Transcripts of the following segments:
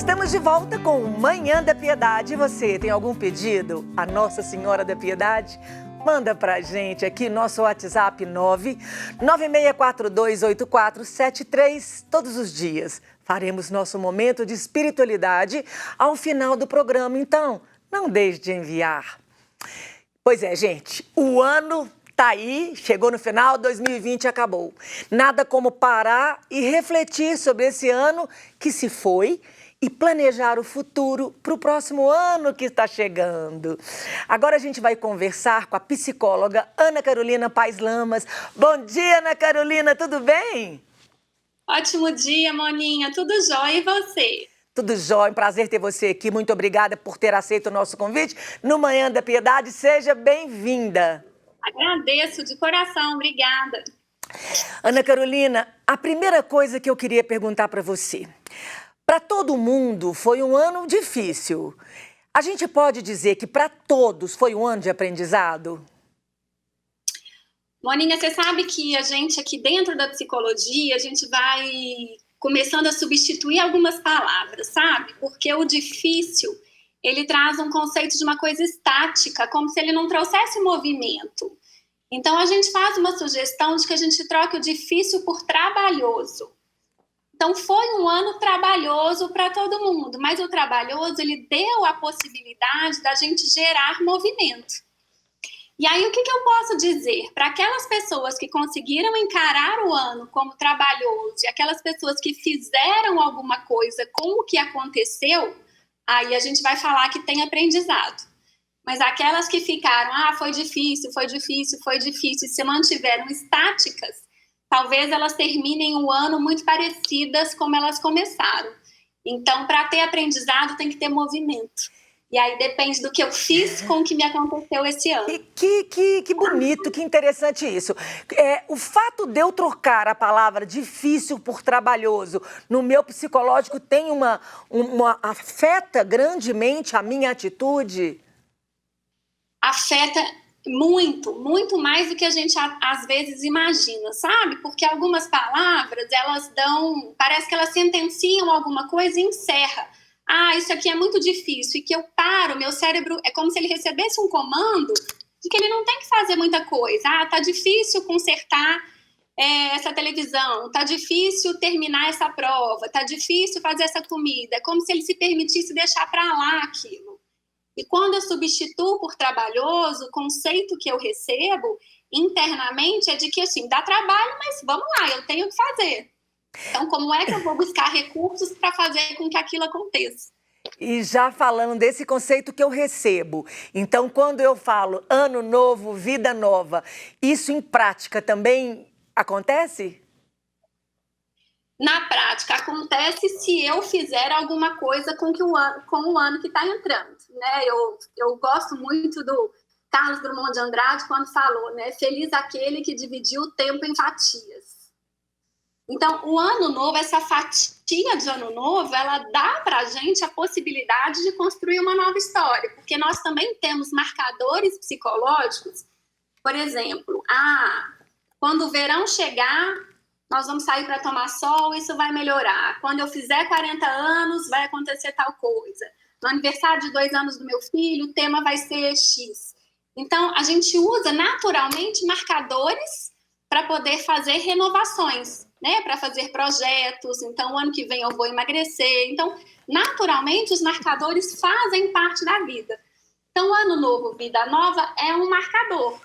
Estamos de volta com o Manhã da Piedade. E você, tem algum pedido? A Nossa Senhora da Piedade? Manda pra gente aqui, nosso WhatsApp 996428473, todos os dias. Faremos nosso momento de espiritualidade ao final do programa, então não deixe de enviar. Pois é, gente, o ano tá aí, chegou no final, 2020 acabou. Nada como parar e refletir sobre esse ano que se foi e planejar o futuro para o próximo ano que está chegando. Agora a gente vai conversar com a psicóloga Ana Carolina Paes Lamas. Bom dia, Ana Carolina, tudo bem? Ótimo dia, Moninha, tudo jóia e você? Tudo jóia, um prazer ter você aqui, muito obrigada por ter aceito o nosso convite no Manhã da Piedade, seja bem-vinda. Agradeço de coração, obrigada. Ana Carolina, a primeira coisa que eu queria perguntar para você, para todo mundo foi um ano difícil. A gente pode dizer que para todos foi um ano de aprendizado? Moninha, você sabe que a gente aqui dentro da psicologia, a gente vai começando a substituir algumas palavras, sabe? Porque o difícil, ele traz um conceito de uma coisa estática, como se ele não trouxesse movimento. Então, a gente faz uma sugestão de que a gente troque o difícil por trabalhoso. Então, foi um ano trabalhoso para todo mundo, mas o trabalhoso, ele deu a possibilidade da gente gerar movimento. E aí, o que eu posso dizer? Para aquelas pessoas que conseguiram encarar o ano como trabalhoso e aquelas pessoas que fizeram alguma coisa com o que aconteceu, aí a gente vai falar que tem aprendizado. Mas aquelas que ficaram, foi difícil, e se mantiveram estáticas, talvez elas terminem o ano muito parecidas como elas começaram. Então, para ter aprendizado, tem que ter movimento. E aí depende do que eu fiz com o que me aconteceu esse ano. Que bonito, que interessante isso. O fato de eu trocar a palavra difícil por trabalhoso no meu psicológico tem afeta grandemente a minha atitude? Afeta muito, muito mais do que a gente às vezes imagina, sabe? Porque algumas palavras, parece que elas sentenciam alguma coisa e encerra. Isso aqui é muito difícil, e que eu paro, meu cérebro, é como se ele recebesse um comando de que ele não tem que fazer muita coisa. Tá difícil consertar essa televisão, tá difícil terminar essa prova, tá difícil fazer essa comida. É como se ele se permitisse deixar para lá aquilo. E quando eu substituo por trabalhoso, o conceito que eu recebo internamente é de que, assim, dá trabalho, mas vamos lá, eu tenho que fazer. Então, como é que eu vou buscar recursos para fazer com que aquilo aconteça? E já falando desse conceito que eu recebo, então, quando eu falo ano novo, vida nova, isso em prática também acontece? Na prática, acontece se eu fizer alguma coisa com o ano que está entrando, né? Eu gosto muito do Carlos Drummond de Andrade quando falou, né? Feliz aquele que dividiu o tempo em fatias. Então, o ano novo, essa fatia de ano novo, ela dá para a gente a possibilidade de construir uma nova história, porque nós também temos marcadores psicológicos, por exemplo, quando o verão chegar, nós vamos sair para tomar sol, isso vai melhorar. Quando eu fizer 40 anos, vai acontecer tal coisa. No aniversário de 2 anos do meu filho, o tema vai ser X. Então, a gente usa naturalmente marcadores para poder fazer renovações, né? Para fazer projetos. Então, o ano que vem eu vou emagrecer. Então, naturalmente, os marcadores fazem parte da vida. Então, ano novo, vida nova é um marcador.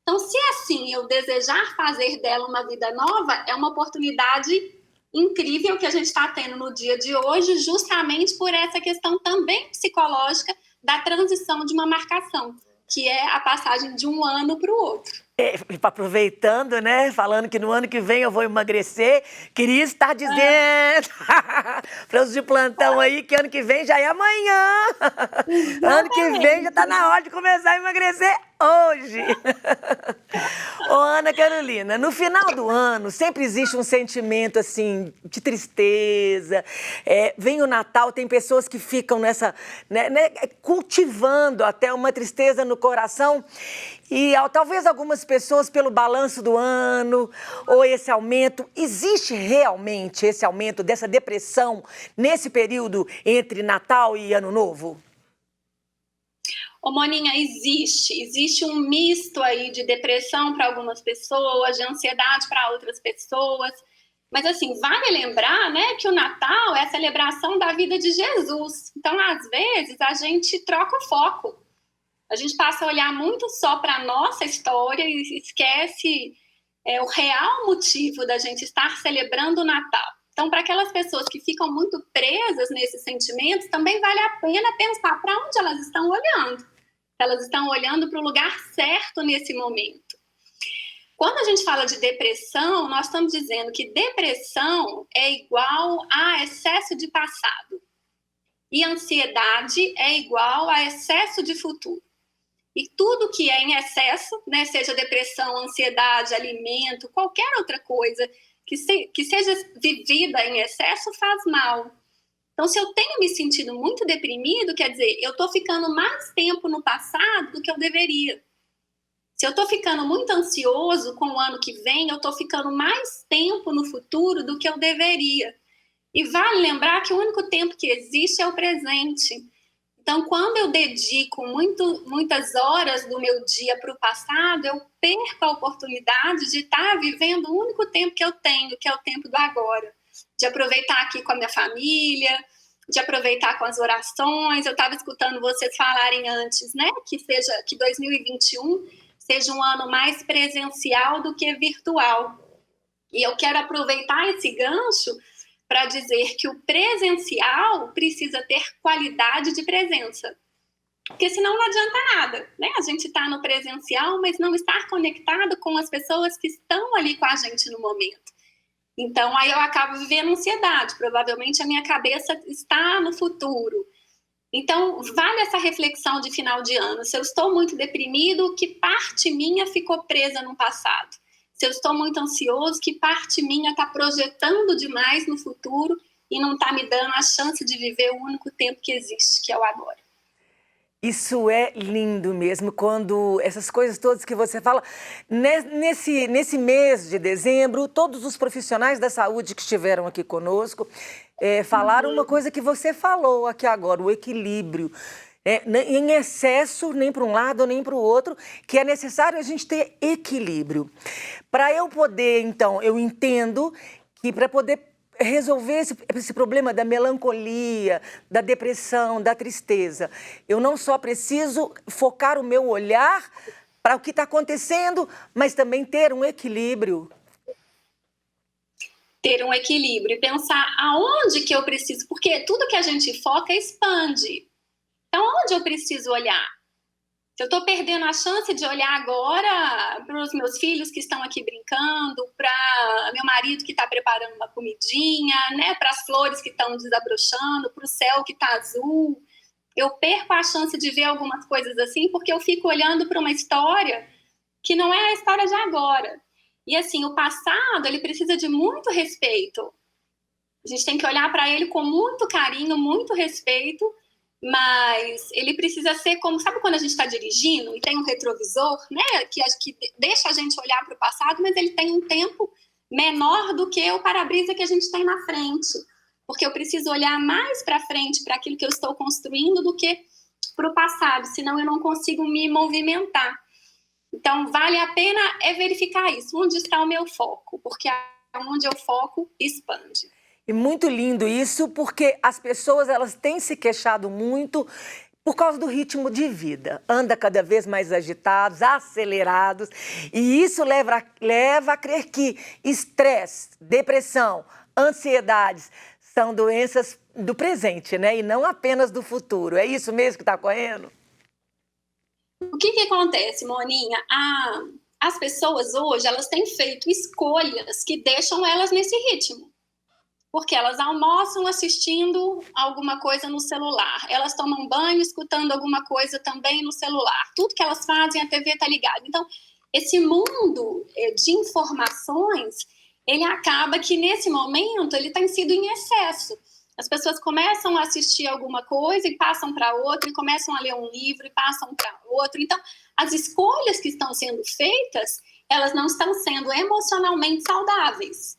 Então, se assim eu desejar fazer dela uma vida nova, é uma oportunidade incrível que a gente está tendo no dia de hoje, justamente por essa questão também psicológica da transição de uma marcação, que é a passagem de um ano para o outro. Aproveitando, né? Falando que no ano que vem eu vou emagrecer, queria estar dizendo para os de plantão aí que ano que vem já é amanhã. Ano que vem já está na hora de começar a emagrecer hoje. Ô, Ana Carolina, no final do ano sempre existe um sentimento assim de tristeza. Vem o Natal, tem pessoas que ficam nessa, né, cultivando até uma tristeza no coração. E talvez algumas pessoas, pelo balanço do ano, ou esse aumento, existe realmente esse aumento dessa depressão nesse período entre Natal e Ano Novo? Ô, Moninha, existe um misto aí de depressão para algumas pessoas, de ansiedade para outras pessoas. Mas, assim, vale lembrar, né, que o Natal é a celebração da vida de Jesus. Então, às vezes, a gente troca o foco. A gente passa a olhar muito só para a nossa história e esquece o real motivo da gente estar celebrando o Natal. Então, para aquelas pessoas que ficam muito presas nesses sentimentos, também vale a pena pensar para onde elas estão olhando. Elas estão olhando para o lugar certo nesse momento. Quando a gente fala de depressão, nós estamos dizendo que depressão é igual a excesso de passado. E ansiedade é igual a excesso de futuro. E tudo que é em excesso, né, seja depressão, ansiedade, alimento, qualquer outra coisa que seja vivida em excesso faz mal. Então, se eu tenho me sentido muito deprimido, quer dizer, eu estou ficando mais tempo no passado do que eu deveria. Se eu estou ficando muito ansioso com o ano que vem, eu estou ficando mais tempo no futuro do que eu deveria. E vale lembrar que o único tempo que existe é o presente. Então, quando eu dedico muitas horas do meu dia para o passado, eu perco a oportunidade de estar vivendo o único tempo que eu tenho, que é o tempo do agora. De aproveitar aqui com a minha família, de aproveitar com as orações. Eu estava escutando vocês falarem antes, né? Que 2021 seja um ano mais presencial do que virtual. E eu quero aproveitar esse gancho para dizer que o presencial precisa ter qualidade de presença. Porque senão não adianta nada, né? A gente está no presencial, mas não estar conectado com as pessoas que estão ali com a gente no momento. Então, aí eu acabo vivendo ansiedade. Provavelmente a minha cabeça está no futuro. Então, vale essa reflexão de final de ano. Se eu estou muito deprimido, que parte minha ficou presa no passado? Se eu estou muito ansioso, que parte minha está projetando demais no futuro e não está me dando a chance de viver o único tempo que existe, que é o agora? Isso é lindo mesmo, quando essas coisas todas que você fala. Nesse mês de dezembro, todos os profissionais da saúde que estiveram aqui conosco falaram uma coisa que você falou aqui agora, o equilíbrio. Em excesso, nem para um lado nem para o outro, que é necessário a gente ter equilíbrio. Para eu poder, então, eu entendo que para poder resolver esse problema da melancolia, da depressão, da tristeza, eu não só preciso focar o meu olhar para o que está acontecendo, mas também ter um equilíbrio. Ter um equilíbrio e pensar aonde que eu preciso, porque tudo que a gente foca expande. Então, onde eu preciso olhar? Se eu estou perdendo a chance de olhar agora para os meus filhos que estão aqui brincando, para meu marido que está preparando uma comidinha, né, para as flores que estão desabrochando, para o céu que está azul, eu perco a chance de ver algumas coisas assim porque eu fico olhando para uma história que não é a história de agora. E assim, o passado, ele precisa de muito respeito. A gente tem que olhar para ele com muito carinho, muito respeito, mas ele precisa ser como, sabe quando a gente está dirigindo e tem um retrovisor, né, que deixa a gente olhar para o passado, mas ele tem um tempo menor do que o para-brisa que a gente tem na frente, porque eu preciso olhar mais para frente, para aquilo que eu estou construindo, do que para o passado, senão eu não consigo me movimentar. Então, vale a pena verificar isso, onde está o meu foco, porque onde eu foco, expande. E muito lindo isso, porque as pessoas elas têm se queixado muito por causa do ritmo de vida. Anda cada vez mais agitados, acelerados, e isso leva a crer que estresse, depressão, ansiedades são doenças do presente, né? E não apenas do futuro. É isso mesmo que está ocorrendo? O que acontece, Moninha? As pessoas hoje, elas têm feito escolhas que deixam elas nesse ritmo. Porque elas almoçam assistindo alguma coisa no celular, elas tomam banho escutando alguma coisa também no celular. Tudo que elas fazem, a TV está ligada. Então, esse mundo de informações, ele acaba que nesse momento ele tem sido em excesso. As pessoas começam a assistir alguma coisa e passam para outra, e começam a ler um livro e passam para outro. Então, as escolhas que estão sendo feitas, elas não estão sendo emocionalmente saudáveis.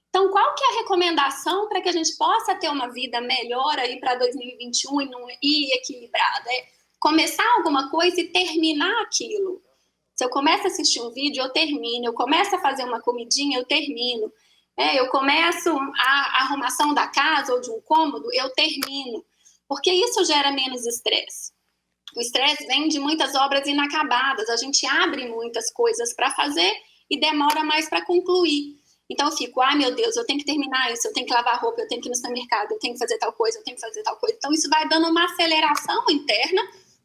Então, qual que é a recomendação para que a gente possa ter uma vida melhor aí para 2021 e equilibrada? É começar alguma coisa e terminar aquilo. Se eu começo a assistir um vídeo, eu termino. Eu começo a fazer uma comidinha, eu termino. Eu começo a arrumação da casa ou de um cômodo, eu termino. Porque isso gera menos estresse. O estresse vem de muitas obras inacabadas. A gente abre muitas coisas para fazer e demora mais para concluir. Então eu fico, ai meu Deus, eu tenho que terminar isso, eu tenho que lavar roupa, eu tenho que ir no supermercado, eu tenho que fazer tal coisa, eu tenho que fazer tal coisa. Então isso vai dando uma aceleração interna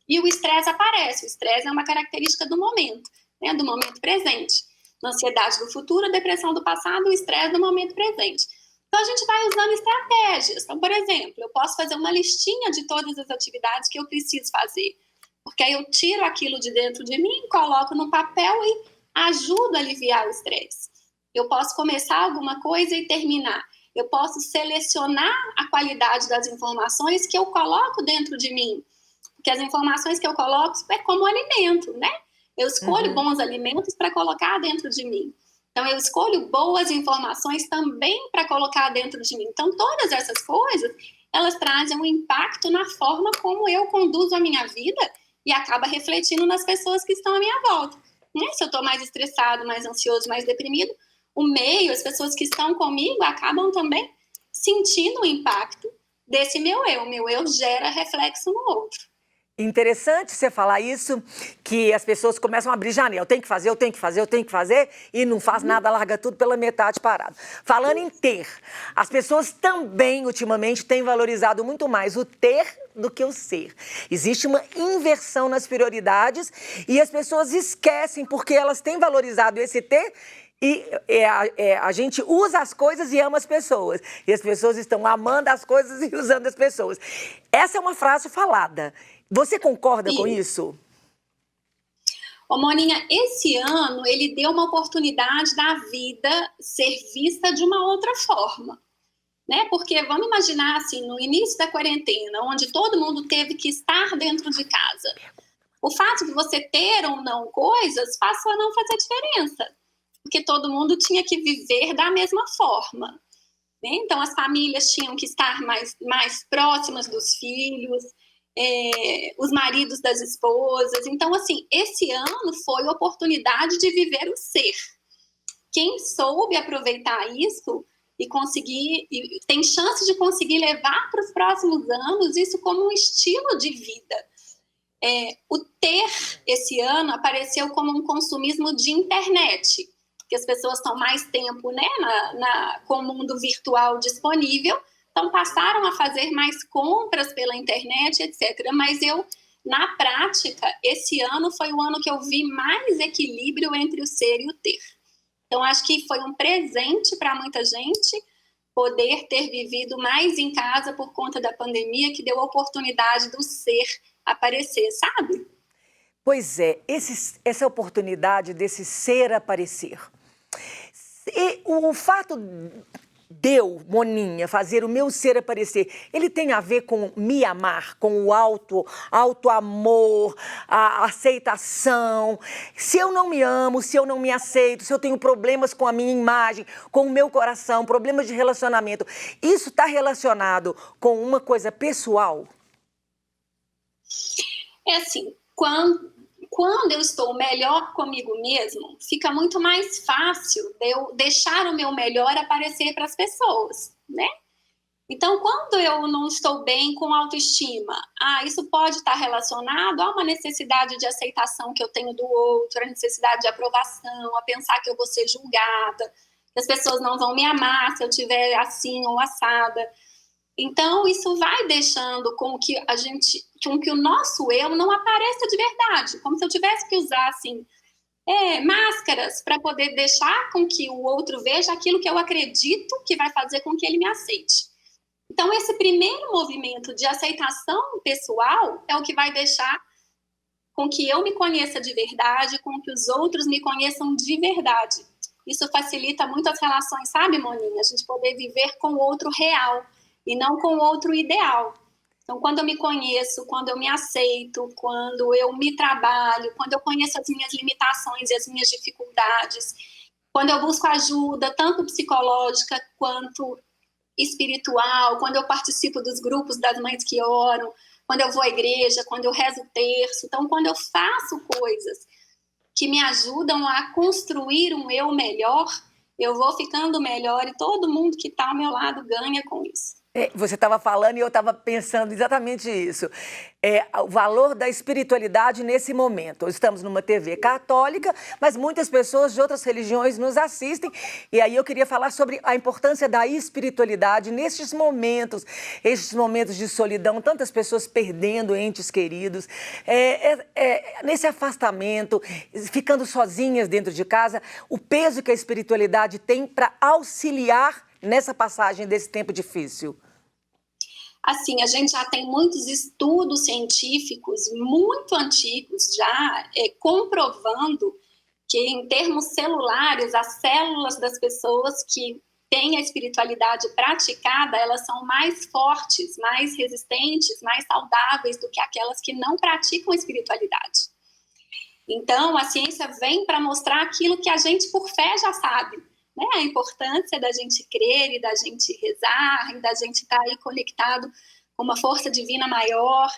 e o estresse aparece. O estresse é uma característica do momento, né, do momento presente. A ansiedade do futuro, a depressão do passado, o estresse do momento presente. Então a gente vai usando estratégias. Então, por exemplo, eu posso fazer uma listinha de todas as atividades que eu preciso fazer, porque aí eu tiro aquilo de dentro de mim, coloco no papel e ajudo a aliviar o estresse. Eu posso começar alguma coisa e terminar. Eu posso selecionar a qualidade das informações que eu coloco dentro de mim. Porque as informações que eu coloco é como alimento, né? Eu escolho bons alimentos para colocar dentro de mim. Então, eu escolho boas informações também para colocar dentro de mim. Então, todas essas coisas, elas trazem um impacto na forma como eu conduzo a minha vida e acaba refletindo nas pessoas que estão à minha volta. Né? Se eu estou mais estressado, mais ansioso, mais deprimido, o meio, as pessoas que estão comigo acabam também sentindo o impacto desse meu eu. O meu eu gera reflexo no outro. Interessante você falar isso, que as pessoas começam a abrir janela. Eu tenho que fazer, eu tenho que fazer, eu tenho que fazer, e não faz nada, larga tudo pela metade parado. Falando em ter, as pessoas também, ultimamente, têm valorizado muito mais o ter do que o ser. Existe uma inversão nas prioridades e as pessoas esquecem, porque elas têm valorizado esse ter. E a gente usa as coisas e ama as pessoas. E as pessoas estão amando as coisas e usando as pessoas. Essa é uma frase falada. Você concorda com isso? Ô, Moninha, esse ano ele deu uma oportunidade da vida ser vista de uma outra forma. Né? Porque vamos imaginar assim, no início da quarentena, onde todo mundo teve que estar dentro de casa. O fato de você ter ou não coisas passou a não fazer diferença. Porque todo mundo tinha que viver da mesma forma. Né? Então, as famílias tinham que estar mais próximas dos filhos, os maridos das esposas. Então, assim, esse ano foi a oportunidade de viver o ser. Quem soube aproveitar isso e conseguir, e tem chance de conseguir levar para os próximos anos isso como um estilo de vida. O ter, esse ano, apareceu como um consumismo de internet, que as pessoas estão mais tempo, né, com o mundo virtual disponível, então passaram a fazer mais compras pela internet, etc. Mas eu, na prática, esse ano foi o ano que eu vi mais equilíbrio entre o ser e o ter. Então, acho que foi um presente para muita gente poder ter vivido mais em casa por conta da pandemia, que deu a oportunidade do ser aparecer, sabe? Pois é, essa oportunidade desse ser aparecer. E o fato de eu, Moninha, fazer o meu ser aparecer, ele tem a ver com me amar, com o auto-amor, a aceitação. Se eu não me amo, se eu não me aceito, se eu tenho problemas com a minha imagem, com o meu coração, problemas de relacionamento, isso está relacionado com uma coisa pessoal? É assim, quando eu estou melhor comigo mesmo, fica muito mais fácil de eu deixar o meu melhor aparecer para as pessoas, né? Então, quando eu não estou bem com autoestima, isso pode estar relacionado a uma necessidade de aceitação que eu tenho do outro, a necessidade de aprovação, a pensar que eu vou ser julgada, que as pessoas não vão me amar se eu estiver assim ou assada. Então, isso vai deixando com que o nosso eu não apareça de verdade, como se eu tivesse que usar, assim, máscaras para poder deixar com que o outro veja aquilo que eu acredito que vai fazer com que ele me aceite. Então, esse primeiro movimento de aceitação pessoal é o que vai deixar com que eu me conheça de verdade, com que os outros me conheçam de verdade. Isso facilita muito as relações, sabe, Moninha? A gente poder viver com o outro real. e não com outro ideal. Então, quando eu me conheço, quando eu me aceito, quando eu me trabalho, quando eu conheço as minhas limitações e as minhas dificuldades, quando eu busco ajuda, tanto psicológica quanto espiritual, quando eu participo dos grupos das mães que oram, quando eu vou à igreja, quando eu rezo o terço. Então, quando eu faço coisas que me ajudam a construir um eu melhor, eu vou ficando melhor e todo mundo que está ao meu lado ganha com isso. Você estava falando e eu estava pensando exatamente isso. O valor da espiritualidade nesse momento. Estamos numa TV católica, mas muitas pessoas de outras religiões nos assistem. E aí eu queria falar sobre a importância da espiritualidade nestes momentos de solidão, tantas pessoas perdendo entes queridos, nesse afastamento, ficando sozinhas dentro de casa, o peso que a espiritualidade tem para auxiliar nessa passagem desse tempo difícil. Assim, a gente já tem muitos estudos científicos muito antigos já comprovando que, em termos celulares, as células das pessoas que têm a espiritualidade praticada, elas são mais fortes, mais resistentes, mais saudáveis do que aquelas que não praticam a espiritualidade. Então, a ciência vem para mostrar aquilo que a gente, por fé, já sabe. Né? A importância da gente crer e da gente rezar e da gente estar aí conectado com uma força divina maior.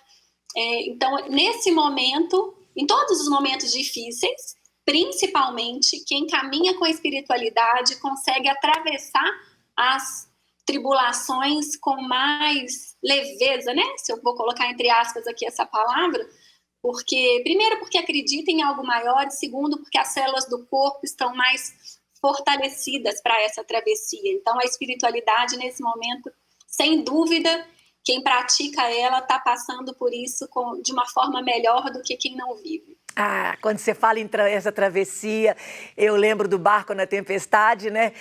Então, nesse momento, em todos os momentos difíceis, principalmente quem caminha com a espiritualidade consegue atravessar as tribulações com mais leveza, né? Se eu vou colocar entre aspas aqui essa palavra, primeiro porque acredita em algo maior, e segundo porque as células do corpo estão mais fortalecidas para essa travessia. Então, a espiritualidade, nesse momento, sem dúvida, quem pratica ela está passando por isso de uma forma melhor do que quem não vive. Quando você fala em essa travessia, eu lembro do barco na tempestade, né?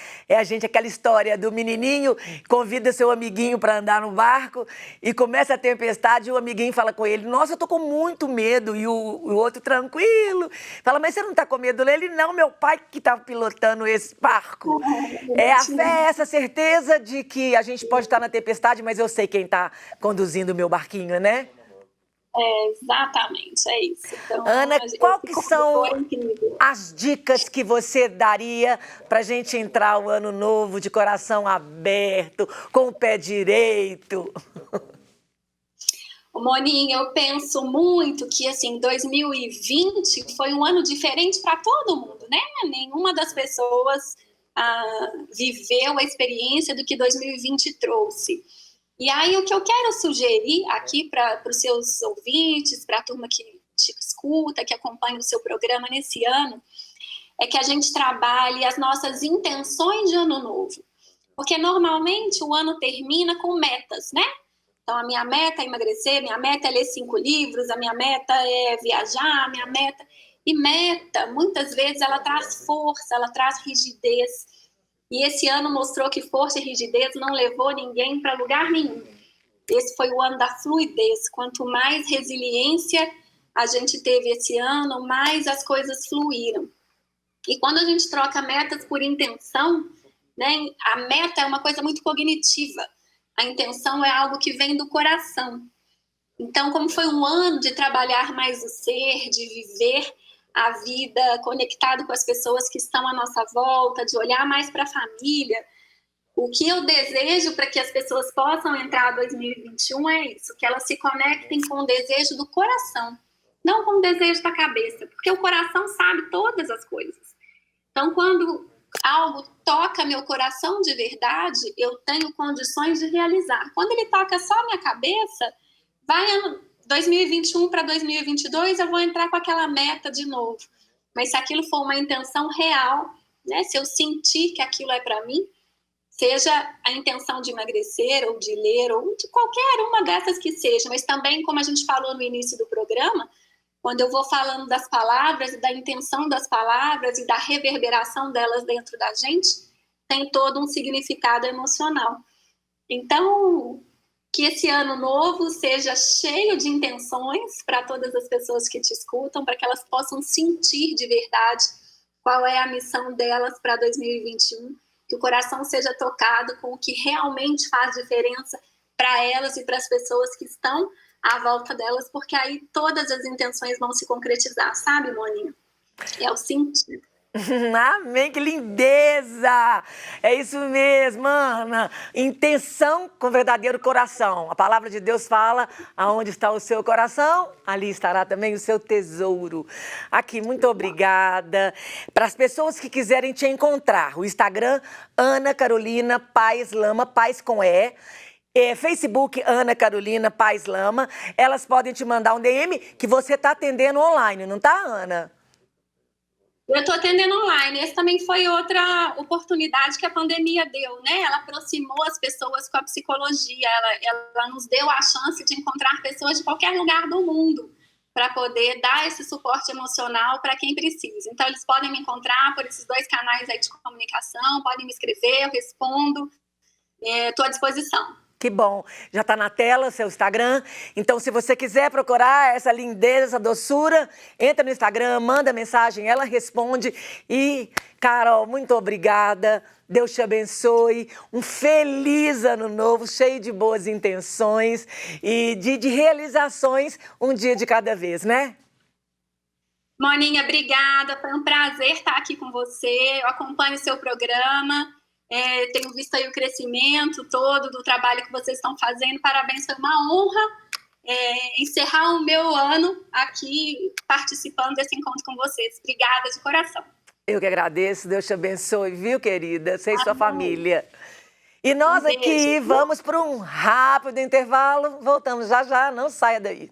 Aquela história do menininho convida seu amiguinho para andar no barco e começa a tempestade e o amiguinho fala com ele, nossa, eu tô com muito medo, e o outro tranquilo, fala, mas você não tá com medo? Ele, não, meu pai que tá pilotando esse barco. A fé, essa certeza de que a gente pode estar na tempestade, mas eu sei quem tá conduzindo o meu barquinho, né? Exatamente, é isso. Então, Ana, qual que são as dicas que você daria para a gente entrar o ano novo de coração aberto, com o pé direito? Moninha, eu penso muito que, assim, 2020 foi um ano diferente para todo mundo, né? Nenhuma das pessoas viveu a experiência do que 2020 trouxe. E aí, o que eu quero sugerir aqui para os seus ouvintes, para a turma que te escuta, que acompanha o seu programa nesse ano, é que a gente trabalhe as nossas intenções de ano novo. Porque, normalmente, o ano termina com metas, né? Então, a minha meta é emagrecer, minha meta é ler 5 livros, a minha meta é viajar, a minha meta... E meta, muitas vezes, ela traz força, ela traz rigidez. E esse ano mostrou que força e rigidez não levou ninguém para lugar nenhum. Esse foi o ano da fluidez. Quanto mais resiliência a gente teve esse ano, mais as coisas fluíram. E quando a gente troca metas por intenção, né, a meta é uma coisa muito cognitiva. A intenção é algo que vem do coração. Então, como foi um ano de trabalhar mais o ser, de viver a vida conectado com as pessoas que estão à nossa volta, de olhar mais para a família, o que eu desejo para que as pessoas possam entrar em 2021 é isso, que elas se conectem com o desejo do coração, não com o desejo da cabeça, porque o coração sabe todas as coisas. Então, quando algo toca meu coração de verdade, eu tenho condições de realizar. Quando ele toca só minha cabeça, vai 2021 para 2022, eu vou entrar com aquela meta de novo. Mas se aquilo for uma intenção real, né, se eu sentir que aquilo é para mim, seja a intenção de emagrecer, ou de ler, ou de qualquer uma dessas que seja, mas também, como a gente falou no início do programa, quando eu vou falando das palavras, e da intenção das palavras, e da reverberação delas dentro da gente, tem todo um significado emocional. Então, que esse ano novo seja cheio de intenções para todas as pessoas que te escutam, para que elas possam sentir de verdade qual é a missão delas para 2021, que o coração seja tocado com o que realmente faz diferença para elas e para as pessoas que estão à volta delas, porque aí todas as intenções vão se concretizar, sabe, Moninha? É o sentido. Amém, que lindeza! É isso mesmo, Ana. Intenção com verdadeiro coração. A palavra de Deus fala, aonde está o seu coração, ali estará também o seu tesouro. Aqui, muito obrigada. Para as pessoas que quiserem te encontrar, o Instagram, Ana Carolina Paes Lama, Paes com E. Facebook, Ana Carolina Paes Lama. Elas podem te mandar um DM que você está atendendo online, não tá, Ana? Eu estou atendendo online. Essa também foi outra oportunidade que a pandemia deu, né? Ela aproximou as pessoas com a psicologia. Ela nos deu a chance de encontrar pessoas de qualquer lugar do mundo para poder dar esse suporte emocional para quem precisa. Então, eles podem me encontrar por esses 2 canais aí de comunicação, podem me escrever, eu respondo. Estou à disposição. Que bom, já está na tela o seu Instagram, então se você quiser procurar essa lindeza, essa doçura, entra no Instagram, manda mensagem, ela responde. E, Carol, muito obrigada, Deus te abençoe, um feliz ano novo, cheio de boas intenções e de realizações, um dia de cada vez, né? Moninha, obrigada, foi um prazer estar aqui com você, eu acompanho o seu programa. Tenho visto aí o crescimento todo do trabalho que vocês estão fazendo. Parabéns, foi uma honra encerrar o meu ano aqui participando desse encontro com vocês. Obrigada de coração. Eu que agradeço, Deus te abençoe, viu, querida? Você e sua família. E nós aqui vamos para um rápido intervalo, voltamos já já, não saia daí.